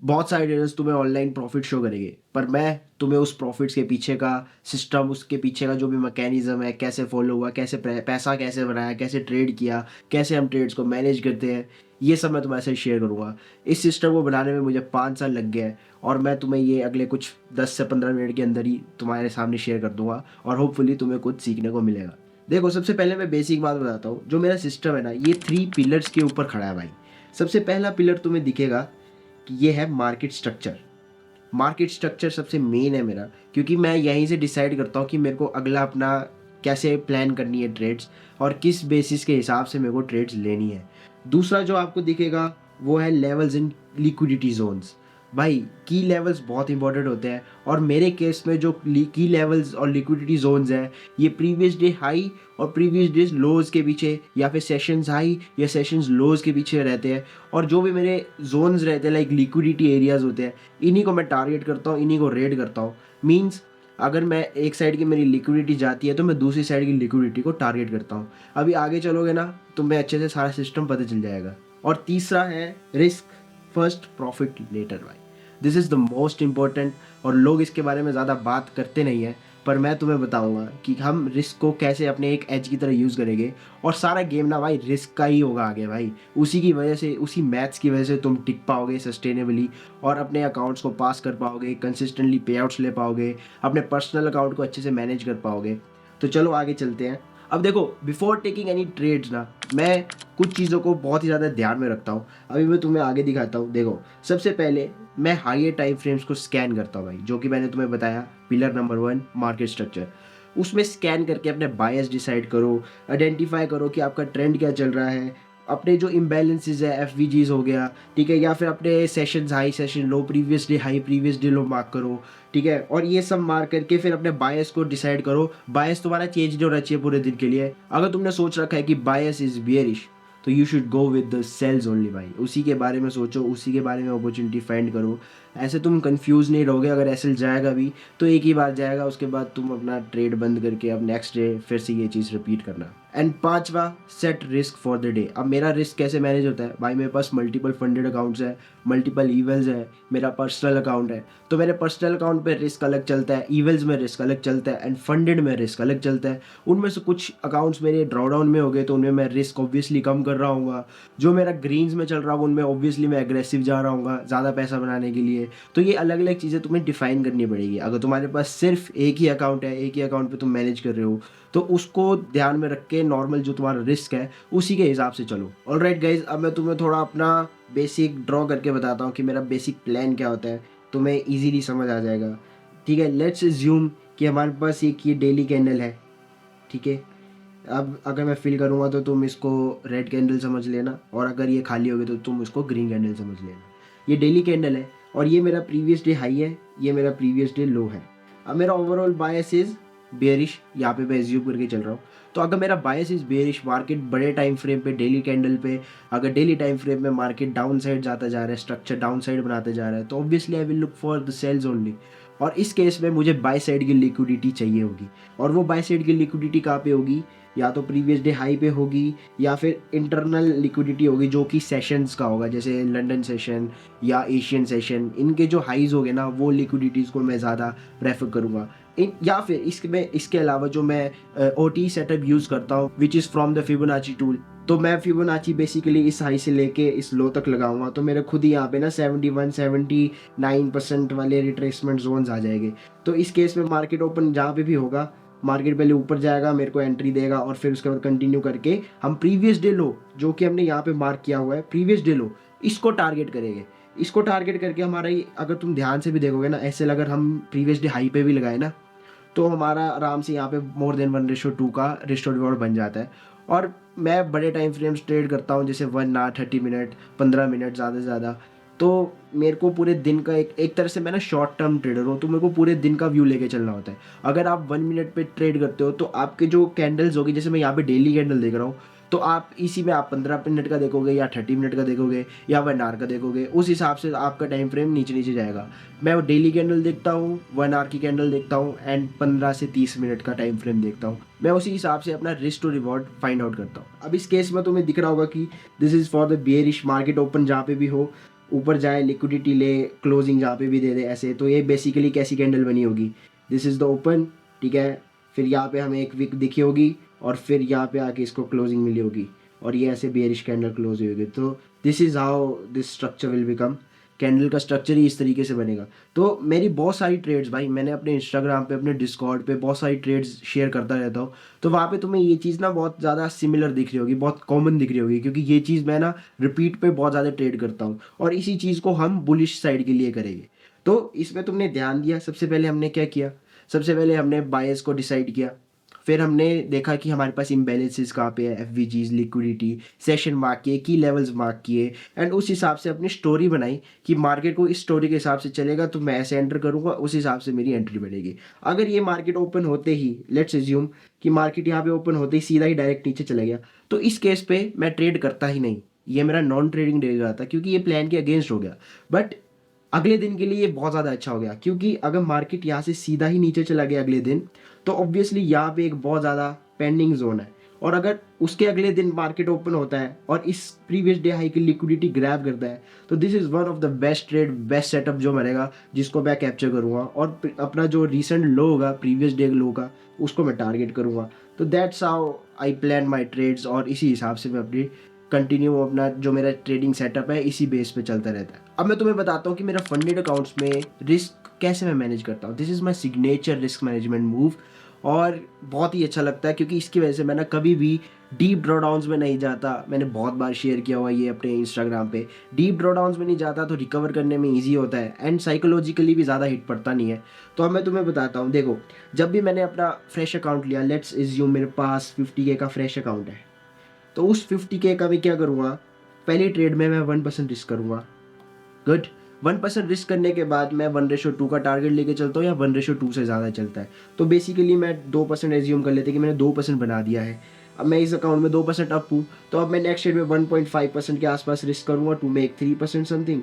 बहुत सारे ट्रेडर्स तुम्हें ऑनलाइन प्रॉफिट शो करेंगे, पर मैं तुम्हें उस प्रॉफिट्स के पीछे का सिस्टम, उसके पीछे का जो भी मैकेनिज्म है, कैसे फॉलो हुआ, कैसे पैसा कैसे बनाया, कैसे ट्रेड किया, कैसे हम ट्रेड्स को मैनेज करते हैं, ये सब मैं तुम्हारे साथ शेयर करूँगा। इस सिस्टम को बनाने में मुझे 5 साल लग गया है, और मैं तुम्हें ये अगले कुछ 10 से 15 मिनट के अंदर ही तुम्हारे सामने शेयर कर दूंगा, और होपफुली तुम्हें कुछ सीखने को मिलेगा। देखो, सबसे पहले मैं बेसिक बात बताता हूँ। जो मेरा सिस्टम है ना, ये 3 पिलर्स के ऊपर खड़ा है भाई। सबसे पहला पिलर तुम्हें दिखेगा कि ये है मार्केट स्ट्रक्चर। मार्केट स्ट्रक्चर सबसे मेन है मेरा, क्योंकि मैं यहीं से डिसाइड करता हूँ कि मेरे को अगला अपना कैसे प्लान करनी है ट्रेड्स, और किस बेसिस के हिसाब से मेरे को ट्रेड्स लेनी है। दूसरा जो आपको दिखेगा वो है लेवल्स इन लिक्विडिटी जोन्स। भाई, की लेवल्स बहुत इंपॉर्टेंट होते हैं, और मेरे केस में जो की लेवल्स और लिक्विडिटी जोन्स हैं, ये प्रीवियस डे हाई और प्रीवियस डे लोज के पीछे, या फिर सेशंस हाई या सेशंस लोज के पीछे रहते हैं। और जो भी मेरे जोन्स रहते हैं, लाइक लिक्विडिटी एरियाज होते हैं, इन्हीं को मैं टारगेट करता हूँ, इन्हीं को रेड करता हूँ। मीन्स अगर मैं एक साइड की मेरी लिक्विडिटी जाती है तो मैं दूसरी साइड की लिक्विडिटी को टारगेट करता हूँ। अभी आगे चलोगे ना तो मैं अच्छे से सारा सिस्टम पता चल जाएगा। और तीसरा है रिस्क फर्स्ट प्रॉफिट लेटर भाई। This is the most important, और लोग इसके बारे में ज़्यादा बात करते नहीं हैं, पर मैं तुम्हें बताऊंगा कि हम रिस्क को कैसे अपने एक एज की तरह यूज़ करेंगे। और सारा गेम ना भाई रिस्क का ही होगा आगे भाई। उसी की वजह से, उसी मैथ्स की वजह से तुम टिक पाओगे सस्टेनेबली, और अपने अकाउंट्स को पास कर पाओगे, कंसिस्टेंटली पे आउट्स ले पाओगे, अपने पर्सनल अकाउंट को अच्छे से मैनेज कर पाओगे। तो चलो आगे चलते हैं। अब देखो, बिफोर टेकिंग एनी ट्रेड्स ना, मैं कुछ चीज़ों को बहुत ही ज़्यादा ध्यान में रखता हूँ। अभी मैं तुम्हें आगे दिखाता हूँ। देखो, सबसे पहले मैं हायर टाइम फ्रेम्स को स्कैन करता हूँ भाई, जो कि मैंने तुम्हें बताया पिलर नंबर 1 मार्केट स्ट्रक्चर। उसमें स्कैन करके अपने बायस डिसाइड करो, आइडेंटिफाई करो कि आपका ट्रेंड क्या चल रहा है, अपने जो इम्बैलेंसेज है, एफ हो गया, ठीक है, या फिर अपने sessions high session low, previous day high previous day low mark करो, ठीक है। और ये सब मार्क करके फिर अपने बायस को डिसाइड करो। बायस तुम्हारा चेंज नहीं होना चाहिए पूरे दिन के लिए। अगर तुमने सोच रखा है कि बायस इज बियरिश, तो you should go with the sales only भाई। उसी के बारे में सोचो, उसी के बारे में अपॉर्चुनिटी फाइंड करो। ऐसे तुम कंफ्यूज नहीं रहोगे। अगर एसएल जाएगा भी तो एक ही बार जाएगा, उसके बाद तुम अपना ट्रेड बंद करके अब नेक्स्ट डे फिर से ये चीज़ रिपीट करना। एंड पांचवा, set risk for the day. अब मेरा रिस्क कैसे मैनेज होता है भाई, मेरे पास मल्टीपल फंडेड अकाउंट्स है, मल्टीपल ईवेल्स है, मेरा पर्सनल अकाउंट है। तो मेरे पर्सनल अकाउंट पे रिस्क अलग चलता है, ईवेल्स में रिस्क अलग चलता है, एंड फंडेड में रिस्क अलग चलता है। उनमें से कुछ अकाउंट्स मेरे ड्रॉडाउन में हो गए तो उनमें मैं रिस्क ऑब्वियसली कम कर रहा हूँ। जो मेरा ग्रीन्स में चल रहा हूँ उनमें ऑब्वियसली मैं एग्रेसिव जा रहा हूँ ज़्यादा पैसा बनाने के लिए। तो ये अलग अलग चीज़ें तुम्हें डिफाइन करनी पड़ेगी। अगर तुम्हारे पास सिर्फ एक ही अकाउंट है, एक ही अकाउंट पे तुम मैनेज कर रहे हो, तो उसको ध्यान में रख के नॉर्मल जो तुम्हारा रिस्क है उसी के हिसाब से चलो। ऑलराइट गाइज, अब मैं तुम्हें थोड़ा अपना बेसिक ड्रॉ करके बताता हूँ कि मेरा बेसिक प्लान क्या होता है, तुम्हें इजीली समझ आ जाएगा। ठीक है, लेट्स अज्यूम कि हमारे पास एक ये डेली कैंडल है, ठीक है। अब अगर मैं फिल करूँगा तो तुम इसको रेड कैंडल समझ लेना, और अगर ये खाली होगी तो तुम इसको ग्रीन कैंडल समझ लेना। ये डेली कैंडल है, और ये मेरा प्रीवियस डे हाई है, ये मेरा प्रीवियस डे लो है। अब मेरा ओवरऑल बायस इज बेयरिश, यहाँ पे मैं एज्यूम करके चल रहा हूँ। तो अगर मेरा बायस इज बेयरिश, मार्केट बड़े टाइम फ्रेम पे डेली कैंडल पे, अगर डेली टाइम फ्रेम में मार्केट डाउन साइड जाता जा रहा है, स्ट्रक्चर डाउन साइड बनाते जा रहा है, तो obviously I will look for the sales only. और इस केस में मुझे बाय साइड की लिक्विडिटी चाहिए होगी, और वो बाय साइड की लिक्विडिटी कहाँ पे होगी, या तो प्रीवियस डे हाई पे होगी, या फिर इंटरनल लिक्विडिटी होगी जो कि सेशंस का होगा, जैसे लंदन सेशन या एशियन सेशन। इनके जो हाईज होंगे ना, वो लिक्विडिटीज़ को मैं ज़्यादा प्रेफर करूँगा। या फिर इसके अलावा जो मैं OT सेटअप यूज़ करता हूँ, which is from the Fibonacci tool. तो मैं फिबोनाची बेसिकली इस हाई से लेके इस लो तक लगाऊंगा, तो मेरे खुद ही यहाँ पे ना 71-79% वाले रिट्रेसमेंट जोन्स आ जाएंगे। तो इस केस में मार्केट ओपन जहाँ पे भी होगा, मार्केट पहले ऊपर जाएगा, मेरे को एंट्री देगा, और फिर उसके बाद कंटिन्यू करके हम प्रीवियस डे लो जो कि हमने यहाँ पे मार्क किया हुआ है, प्रीवियस डे लो, इसको टारगेट करेंगे। इसको टारगेट करके हमारा ये, अगर तुम ध्यान से भी देखोगे ना, ऐसे अगर हम प्रीवियस डे हाई पे भी लगाए ना, तो हमारा आराम से यहाँ पे मोर देन 1:2 का रिस्क रिवॉर्ड बन जाता है। और मैं बड़े टाइम फ्रेम्स ट्रेड करता हूँ, जैसे 1 आवर 30 मिनट 15 मिनट ज़्यादा से ज़्यादा। तो मेरे को पूरे दिन का एक तरह से मैं ना शॉर्ट टर्म ट्रेडर हूँ, तो मेरे को पूरे दिन का व्यू लेके चलना होता है। अगर आप 1 मिनट पे ट्रेड करते हो तो आपके जो कैंडल्स होगी, जैसे मैं यहाँ पे डेली कैंडल देख रहा हूँ, तो आप इसी में आप 15 मिनट का देखोगे, या 30 मिनट का देखोगे, या 1 आवर का देखोगे, उस हिसाब से आपका टाइम फ्रेम नीचे नीचे जाएगा। मैं वो डेली कैंडल देखता हूँ, 1 आवर की कैंडल देखता हूँ, एंड 15 से 30 मिनट का टाइम फ्रेम देखता हूँ। मैं उसी हिसाब से अपना risk to reward find out करता हूँ। अब इस केस में तुम्हें दिख रहा होगा कि this is for the bearish market open जहाँ पे भी हो, ऊपर जाए, लिक्विडिटी ले, क्लोजिंग जहाँ पे भी दे दे ऐसे। तो ये बेसिकली कैसी कैंडल बनी होगी, दिस इज़ द ओपन, ठीक है। फिर यहाँ पे हमें एक विक दिखी होगी और फिर यहाँ पे आके इसको क्लोजिंग मिली होगी और ये ऐसे बेरिश कैंडल क्लोज हुई होगी। तो this is how this structure will become. Candle का स्ट्रक्चर ही इस तरीके से बनेगा। तो मेरी बहुत सारी ट्रेड्स भाई, मैंने अपने इंस्टाग्राम पे, अपने डिस्कॉर्ड पे बहुत सारी ट्रेड्स शेयर करता रहता हूँ। तो वहाँ पे तुम्हें ये चीज़ ना बहुत ज़्यादा सिमिलर दिख रही होगी, बहुत कॉमन दिख रही होगी, क्योंकि ये चीज़ मैं ना रिपीट पे बहुत ज़्यादा ट्रेड करता हूँ और इसी चीज़ को हम बुलिश साइड के लिए करेंगे। तो इसमें तुमने ध्यान दिया, सबसे पहले हमने क्या किया, सबसे पहले हमने बायस को डिसाइड किया। फिर हमने देखा कि हमारे पास इम्बैलेंसेस कहाँ पे है, एफवीजीज, लिक्विडिटी, सेशन मार्क किए, की लेवल्स मार्क किए एंड उस हिसाब से अपनी स्टोरी बनाई कि मार्केट को इस स्टोरी के हिसाब से चलेगा तो मैं ऐसे एंटर करूँगा, उस हिसाब से मेरी एंट्री बनेगी। अगर ये मार्केट ओपन होते ही, लेट्स एज्यूम कि मार्केट यहाँ पे ओपन होते ही सीधा ही डायरेक्ट नीचे चला गया, तो इस केस पे मैं ट्रेड करता ही नहीं, ये मेरा नॉन ट्रेडिंग डे रहा था क्योंकि ये प्लान के अगेंस्ट हो गया। बट अगले दिन के लिए ये बहुत ज़्यादा अच्छा हो गया, क्योंकि अगर मार्केट यहाँ से सीधा ही नीचे चला गया अगले दिन, तो ऑब्वियसली यहाँ पे एक बहुत ज़्यादा पेंडिंग जोन है। और अगर उसके अगले दिन मार्केट ओपन होता है और इस प्रीवियस डे हाई की लिक्विडिटी ग्रैब करता है, तो this is one of the best trade, best setup जो बनेगा, जिसको मैं कैप्चर करूँगा और अपना जो रिसेंट लो होगा, प्रीवियस डे लो का, उसको मैं टारगेट करूँगा। तो that's how I plan my trades और इसी हिसाब से मैं अपनी कंटिन्यू अपना जो मेरा ट्रेडिंग सेटअप है इसी बेस पे चलता रहता है। अब मैं तुम्हें बताता हूँ कि मेरा फंडेड अकाउंट्स में रिस्क कैसे मैं मैनेज करता हूँ। This is my signature risk management move और बहुत ही अच्छा लगता है, क्योंकि इसकी वजह से मैं ना कभी भी डीप ड्रॉडाउंस में नहीं जाता। मैंने बहुत बार शेयर किया हुआ ये अपने इंस्टाग्राम पे, डीप ड्रॉडाउंस में नहीं जाता तो रिकवर करने में ईजी होता है एंड साइकोलॉजिकली भी ज़्यादा हिट पड़ता नहीं है। तो अब मैं तुम्हें बताता हूँ, देखो जब भी मैंने अपना फ्रेश अकाउंट लिया, लेट्स एज्यूम मेरे पास 50K का फ्रेश अकाउंट है, तो उस 50K का मैं क्या करूँगा, पहली ट्रेड में मैं 1% रिस्क करूँगा। गुड, 1% रिस्क करने के बाद मैं 1:2 का टारगेट लेके चलता हूँ या 1:2 से ज़्यादा चलता है। तो बेसिकली मैं 2% एज्यूम कर लेते कि मैंने 2% बना दिया है। अब मैं इस अकाउंट में 2% अप हूँ, तो अब मैं नेक्स्ट ट्रेड में 1.5% के आसपास रिस्क करूँगा टू मेक 3% समथिंग।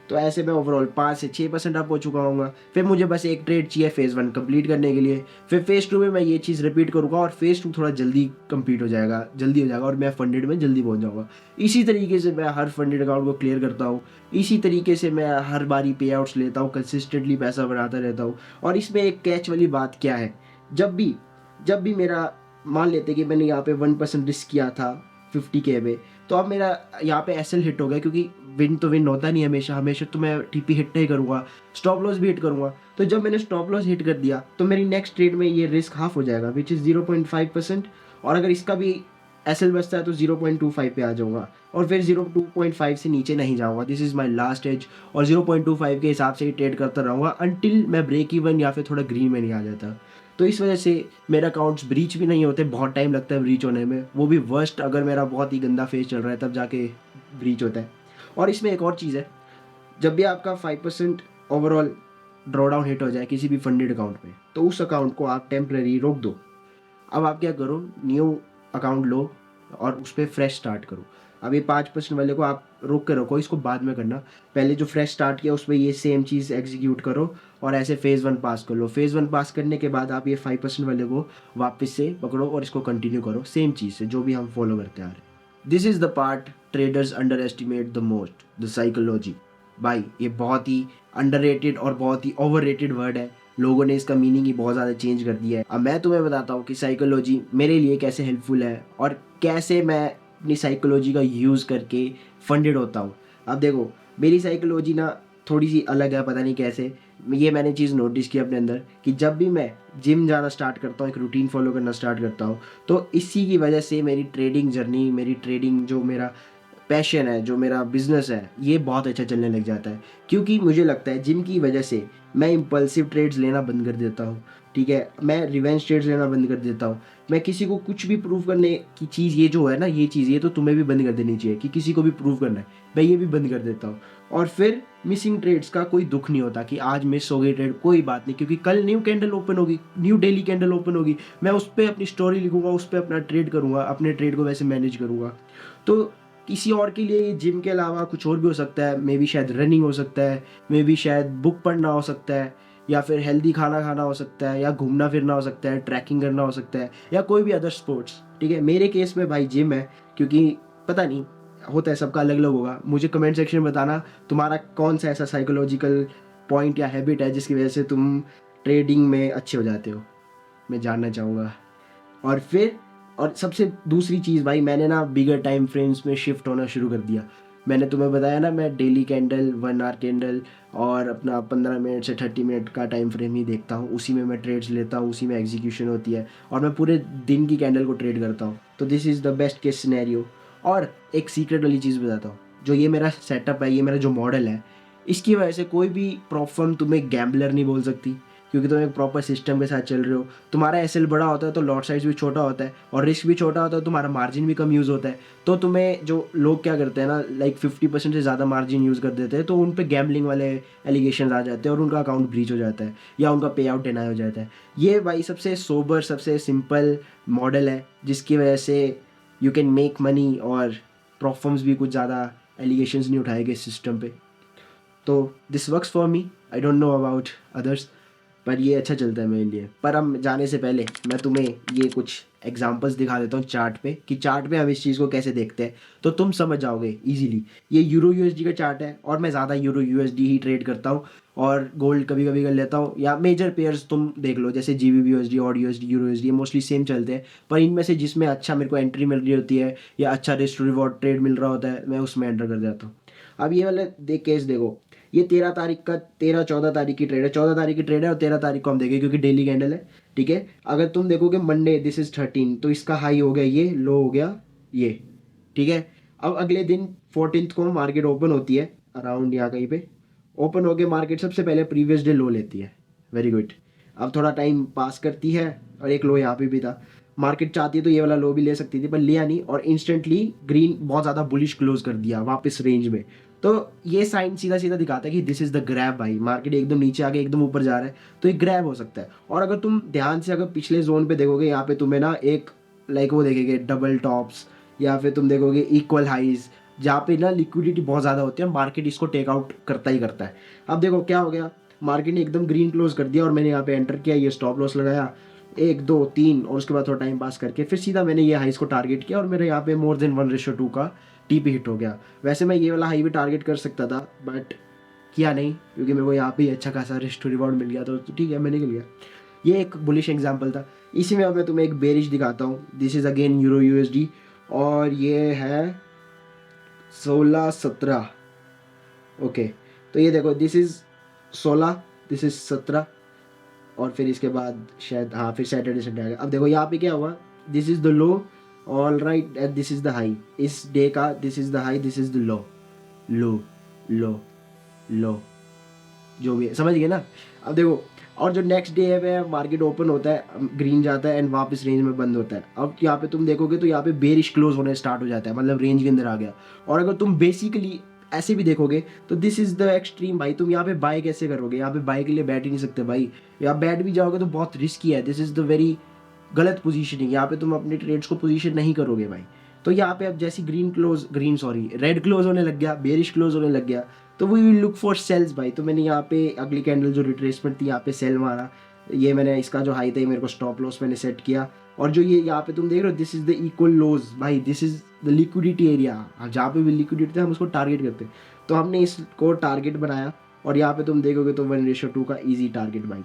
तो ऐसे मैं ओवरऑल 5 से 6% अप हो चुका हूँगा। फिर मुझे बस एक ट्रेड चाहिए फेज़ 1 कंप्लीट करने के लिए। फिर फेज़ 2 में मैं ये चीज़ रिपीट करूँगा और फेज़ 2 थोड़ा जल्दी कंप्लीट हो जाएगा, जल्दी हो जाएगा और मैं फंडेड में जल्दी पहुँच जाऊँगा। इसी तरीके से मैं हर फंडेड अकाउंट को क्लियर करता हूँ। इसी तरीके से मैं हर बारी पे आउट्स लेता हूँ, कंसिस्टेंटली पैसा बनाता रहता हूँ। और इसमें एक कैच वाली बात क्या है, जब भी मेरा, मान लेते कि मैंने यहाँ पे 1% रिस्क किया था 50K में, तो अब मेरा यहाँ पे एसएल हिट हो गया, क्योंकि विन तो विन होता नहीं हमेशा, हमेशा तो मैं टीपी हिट नहीं करूँगा, स्टॉप लॉस भी हिट करूँगा। तो जब मैंने स्टॉप लॉस हिट कर दिया तो मेरी नेक्स्ट ट्रेड में ये रिस्क हाफ हो जाएगा, विच इज़ 0.5%। और अगर इसका भी एसएल बचता है तो 0.25 पे आ जाऊँगा और फिर 0.25 से नीचे नहीं जाऊँगा। This is my last edge और 0.25 के हिसाब से ही ट्रेड करता रहूँगा अनटिल मैं ब्रेक इवन या फिर थोड़ा ग्रीन में नहीं आ जाता। तो इस वजह से मेरे अकाउंट्स ब्रीच भी नहीं होते, बहुत टाइम लगता है ब्रीच होने में, वो भी वर्स्ट अगर मेरा बहुत ही गंदा फेज चल रहा है तब जाके ब्रीच होता है। और इसमें एक और चीज़ है, जब भी आपका 5% ओवरऑल ड्रॉडाउन हिट हो जाए किसी भी फंडेड अकाउंट में, तो उस अकाउंट को आप टेम्पररी रोक दो। अब आप क्या करो, न्यू अकाउंट लो और उस पर फ्रेश स्टार्ट करो। अब ये 5% वाले को आप रोक के रखो, इसको बाद में करना। पहले जो फ्रेश स्टार्ट किया उस पर ये सेम चीज़ एग्जीक्यूट करो और ऐसे फेज़ 1 पास कर लो। फेज़ 1 पास करने के बाद आप ये 5% वाले को वापस से पकड़ो और इसको कंटिन्यू करो सेम चीज़ से, जो भी हम फॉलो करते आ रहे हैं। This is the part traders under estimate the most, the psychology. भाई ये बहुत ही अंडररेटेड और बहुत ही ओवररेटेड वर्ड है, लोगों ने इसका मीनिंग ही बहुत ज़्यादा चेंज कर दिया है। अब मैं तुम्हें बताता हूँ कि साइकोलॉजी मेरे लिए कैसे हेल्पफुल है और कैसे मैं अपनी साइकोलॉजी का यूज़ करके फंडेड होता हूँ। अब देखो मेरी साइकोलॉजी ना थोड़ी सी अलग है, पता नहीं कैसे। ये मैंने चीज़ नोटिस की अपने अंदर कि जब भी मैं जिम जाना स्टार्ट करता हूँ, एक रूटीन फॉलो करना स्टार्ट करता हूँ, तो इसी की वजह से मेरी ट्रेडिंग जर्नी, मेरी ट्रेडिंग जो मेरा पैशन है, जो मेरा बिजनेस है, ये बहुत अच्छा चलने लग जाता है। क्योंकि मुझे लगता है जिम की वजह से मैं इम्पल्सिव ट्रेड्स लेना बंद कर देता हूँ, ठीक है, मैं रिवेंज ट्रेड्स लेना बंद कर देता हूँ। मैं किसी को कुछ भी प्रूव करने की चीज़, ये जो है ना, ये चीज़ ये तो तुम्हें भी बंद कर देनी चाहिए कि किसी को भी प्रूव करना है, मैं ये भी बंद कर देता हूँ। और फिर मिसिंग ट्रेड्स का कोई दुख नहीं होता कि आज मिस हो गई ट्रेड, कोई बात नहीं, क्योंकि कल न्यू कैंडल ओपन होगी, न्यू डेली कैंडल ओपन होगी, मैं उस पर अपनी स्टोरी लिखूंगा, उस पर अपना ट्रेड करूँगा, अपने ट्रेड को वैसे मैनेज करूँगा। तो किसी और के लिए ये जिम के अलावा कुछ और भी हो सकता है, मे बी शायद रनिंग हो सकता है, मे बी शायद बुक पढ़ना हो सकता है, या फिर हेल्दी खाना खाना हो सकता है, या घूमना फिरना हो सकता है, ट्रैकिंग करना हो सकता है, या कोई भी अदर स्पोर्ट्स। ठीक है, मेरे केस में भाई जिम है, क्योंकि पता नहीं होता है, सबका अलग अलग होगा। मुझे कमेंट सेक्शन में बताना तुम्हारा कौन सा ऐसा साइकोलॉजिकल पॉइंट या हैबिट है जिसकी वजह से तुम ट्रेडिंग में अच्छे हो जाते हो, मैं जानना चाहूँगा। और फिर और सबसे दूसरी चीज़ भाई, मैंने ना बिगर टाइम फ्रेम्स में शिफ्ट होना शुरू कर दिया। मैंने तुम्हें बताया ना, मैं डेली कैंडल, 1 आवर कैंडल और अपना 15 मिनट से 30 मिनट का टाइम फ्रेम ही देखता हूँ, उसी में मैं ट्रेड्स लेता हूँ, उसी में एग्जीक्यूशन होती है और मैं पूरे दिन की कैंडल को ट्रेड करता हूँ। तो this is the best case scenario. और एक सीक्रेट वाली चीज़ बताता हूँ, जो ये मेरा सेटअप है, ये मेरा जो मॉडल है, इसकी वजह से कोई भी प्रॉप फर्म तुम्हें गैम्बलर नहीं बोल सकती, क्योंकि तुम एक प्रॉपर सिस्टम के साथ चल रहे हो। तुम्हारा एसएल बड़ा होता है तो लॉट साइज भी छोटा होता है और रिस्क भी छोटा होता है, तुम्हारा मार्जिन भी कम यूज़ होता है। तो तुम्हें जो लोग क्या करते हैं ना, लाइक 50% से ज़्यादा मार्जिन यूज़ कर देते हैं, तो उन पे गैम्बलिंग वाले एलिगेशन आ जाते हैं और उनका अकाउंट ब्रीच हो जाता है या उनका पे आउट डिनाई हो जाता है। ये भाई सबसे सोबर, सबसे सिंपल मॉडल है जिसकी वजह से यू कैन मेक मनी और प्रॉप फर्म्स भी कुछ ज़्यादा एलिगेशंस नहीं उठाएंगे सिस्टम पे। तो this works for me, I don't know about others, पर ये अच्छा चलता है मेरे लिए। पर हम जाने से पहले मैं तुम्हें ये कुछ एग्जांपल्स दिखा देता हूँ चार्ट पे, कि चार्ट पे हम इस चीज़ को कैसे देखते हैं, तो तुम समझ जाओगे इजीली। ये यूरो यूएसडी का चार्ट है और मैं ज़्यादा यूरो यूएसडी ही ट्रेड करता हूँ और गोल्ड कभी कभी कर लेता हूँ, या मेजर पेयर्स तुम देख लो जैसे GBP USD, AUD USD, euro USD, mostly same चलते हैं। पर इनमें से जिसमें अच्छा मेरे को एंट्री मिल रही होती है या अच्छा रिस्क टू रिवॉर्ड ट्रेड मिल रहा होता है, मैं उसमें एंटर कर जाता हूँ। अब ये वाला केस देखो, ये 13 तारीख का, 13-14 तारीख की ट्रेड है, 14 तारीख की ट्रेड है और 13 तारीख को हम देखें क्योंकि डेली कैंडल है, ठीक है। अगर तुम देखोगे मंडे, दिस इज 13, तो इसका हाई हो गया ये, लो हो गया ये, ठीक है। अब अगले दिन 14 को मार्केट ओपन होती है, अराउंड यहाँ कहीं पे ओपन होके मार्केट सबसे पहले प्रीवियस डे लो लेती है, वेरी गुड। अब थोड़ा टाइम पास करती है और एक लो यहाँ पे भी था, मार्केट चाहती है तो ये वाला लो भी ले सकती थी पर लिया नहीं, और इंस्टेंटली ग्रीन बहुत ज़्यादा बुलिश क्लोज कर दिया वापस रेंज में। तो ये साइन सीधा सीधा दिखाता है कि दिस इज द ग्रैब भाई, मार्केट एकदम नीचे आके एकदम ऊपर जा रहा है तो ये ग्रैब हो सकता है। और अगर तुम ध्यान से अगर पिछले जोन पे देखोगे, यहाँ पे तुम्हें ना एक लाइक वो देखेंगे डबल टॉप्स, या फिर तुम देखोगे इक्वल हाइज, जहाँ पे ना लिक्विडिटी बहुत ज़्यादा होती है, मार्केट इसको टेक आउट करता ही करता है। अब देखो क्या हो गया, मार्केट ने एकदम ग्रीन क्लोज कर दिया और मैंने यहाँ पे एंटर किया, ये स्टॉप लॉस लगाया 1 2 3, और उसके बाद थोड़ा टाइम पास करके फिर सीधा मैंने ये हाइस को टारगेट किया और मेरे यहाँ पे मोर देन 1:2 का टीपी हिट हो गया। वैसे मैं ये वाला हाई भी टारगेट कर सकता था बट किया नहीं, क्योंकि मेरे को यहाँ पे अच्छा खासा रिस्क टू रिवॉर्ड मिल गया, तो ठीक है मैं निकल गया। ये एक बुलिश एग्जांपल था। इसी में अब मैं तुम्हें एक बेरिश दिखाता हूँ, this is again euro USD और ये है 16-17, ओके। तो ये देखो दिस इज़ 16, दिस इज़ 17, और फिर इसके बाद शायद हाँ फिर सैटरडे संडे आ गया। अब देखो यहाँ पे क्या हुआ, this is the low, all right, and this is the high, इस डे का this is the high, this is the low, low low low, जो भी है समझ गए ना। अब देखो, और जो नेक्स्ट डे है मार्केट ओपन होता है, ग्रीन जाता है एंड वापस रेंज में बंद होता है। अब यहाँ पे तुम देखोगे तो यहाँ पे बेरिश क्लोज होने स्टार्ट हो जाता है, मतलब रेंज के अंदर आ गया। और अगर तुम बेसिकली ऐसे भी देखोगे तो दिस इज द एक्सट्रीम भाई, तुम यहाँ पे बाय कैसे करोगे, यहाँ पे बाय के लिए बैठ ही नहीं सकते भाई, यहाँ बैठ भी जाओगे तो बहुत रिस्की है, दिस इज द वेरी गलत पोजीशनिंग, यहाँ पे तुम अपने ट्रेड्स को पोजीशन नहीं करोगे भाई। तो यहाँ पे अब जैसी रेड क्लोज होने लग गया, बेरिश क्लोज होने लग गया, तो we will look for sells भाई। तो मैंने यहाँ पे अगली कैंडल जो रिट्रेसमेंट थी यहाँ पे सेल मारा, ये मैंने इसका जो हाई था मेरे को स्टॉप लॉस मैंने सेट किया। और जो ये यहाँ पे तुम देख रहे हो दिस इज द इक्वल लोज भाई, this is the liquidity area, जहाँ पे भी लिक्विडिटी था हम उसको टारगेट करते हैं, तो हमने इसको टारगेट बनाया और यहाँ पे तुम देखोगे तो 1:2 का ईजी टारगेट भाई।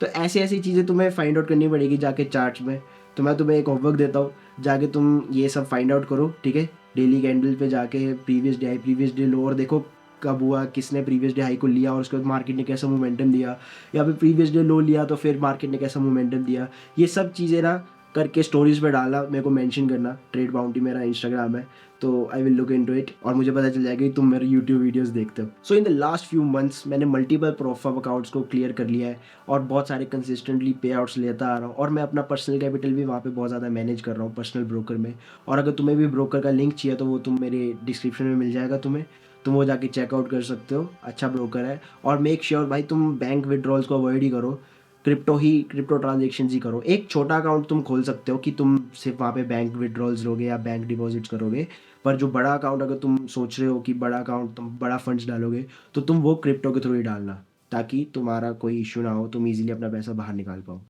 तो ऐसी ऐसी चीज़ें तुम्हें फाइंड आउट करनी पड़ेगी जाके चार्ट्स में। तो मैं तुम्हें एक होमवर्क देता हूँ, जाके तुम ये सब फाइंड आउट करो, ठीक है। डेली कैंडल पे जाके previous day high, previous day लो, और देखो कब हुआ, किसने प्रीवियस डे हाई को लिया और उसके बाद मार्केट ने कैसा मोमेंटम दिया, या फिर प्रीवियस डे लो लिया तो फिर मार्केट ने कैसा मोमेंटम दिया। ये सब चीज़ें ना करके स्टोरीज पे डालना, मेरे को मेंशन करना, ट्रेड बाउंटी मेरा इंस्टाग्राम है, तो I will look into it और मुझे पता चल जाएगा कि तुम मेरे यूट्यूब वीडियोस देखते हो। So in the last few months मैंने मल्टीपल प्रोफाइल अकाउंट्स को क्लियर कर लिया है और बहुत सारे कंसिस्टेंटली पे आउट्स लेता आ रहा हूँ, और मैं अपना पर्सनल कैपिटल भी वहाँ पे बहुत ज़्यादा मैनेज कर रहा हूँ पर्सनल ब्रोकर में। और अगर तुम्हें भी ब्रोकर का लिंक चाहिए तो वो तुम मेरे डिस्क्रिप्शन में मिल जाएगा तुम्हें, तुम वो जाके चेकआउट कर सकते हो, अच्छा ब्रोकर है। और मेक श्योर भाई तुम बैंक विड्रॉल्स को अवॉइड ही करो, क्रिप्टो ट्रांजेक्शन ही करो। एक छोटा अकाउंट तुम खोल सकते हो कि तुम सिर्फ वहाँ पे बैंक विड्रॉल्स लोगे या बैंक डिपॉजिट्स करोगे, पर जो बड़ा अकाउंट अगर तुम सोच रहे हो कि बड़ा अकाउंट तुम बड़ा फंड्स डालोगे तो तुम वो क्रिप्टो के थ्रू ही डालना, ताकि तुम्हारा कोई इशू ना हो, तुम इजीली अपना पैसा बाहर निकाल पाओ।